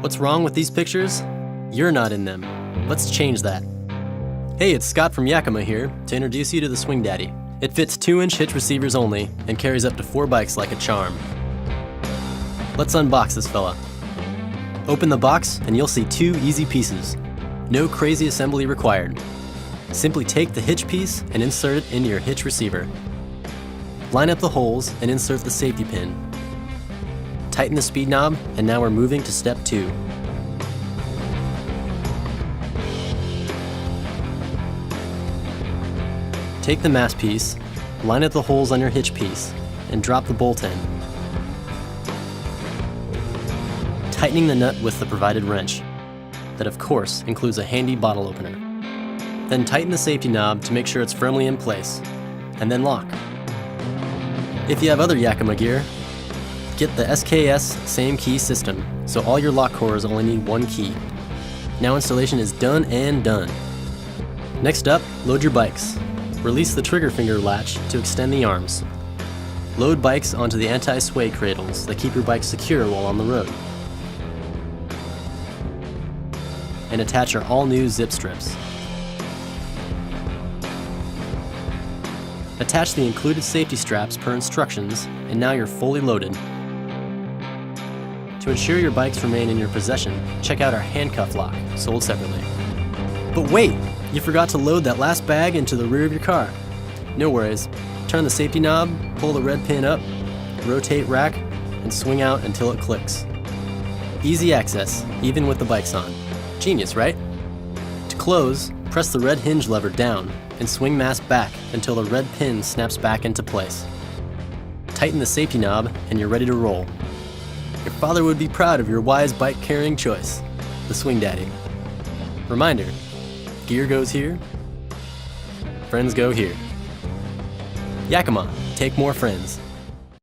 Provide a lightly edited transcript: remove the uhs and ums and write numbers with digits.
What's wrong with these pictures? You're not in them. Let's change that. Hey, it's Scott from Yakima here to introduce you to the SwingDaddy. It fits 2-inch hitch receivers only and carries up to 4 bikes like a charm. Let's unbox this fella. Open the box and you'll see 2 easy pieces. No crazy assembly required. Simply take the hitch piece and insert it into your hitch receiver. Line up the holes and insert the safety pin. Tighten the speed knob, and now we're moving to step 2. Take the mast piece, line up the holes on your hitch piece, and drop the bolt end. Tightening the nut with the provided wrench. That of course includes a handy bottle opener. Then tighten the safety knob to make sure it's firmly in place, and then lock. If you have other Yakima gear, get the SKS same key system, so all your lock cores only need 1 key. Now installation is done and done. Next up, load your bikes. Release the trigger finger latch to extend the arms. Load bikes onto the anti-sway cradles that keep your bike secure while on the road. And attach your all-new zip strips. Attach the included safety straps per instructions, and now you're fully loaded. To ensure your bikes remain in your possession, check out our handcuff lock, sold separately. But wait! You forgot to load that last bag into the rear of your car. No worries. Turn the safety knob, pull the red pin up, rotate rack, and swing out until it clicks. Easy access, even with the bikes on. Genius, right? To close, press the red hinge lever down and swing mast back until the red pin snaps back into place. Tighten the safety knob and you're ready to roll. Your father would be proud of your wise bike carrying choice, the SwingDaddy. Reminder, gear goes here, friends go here. Yakima, take more friends.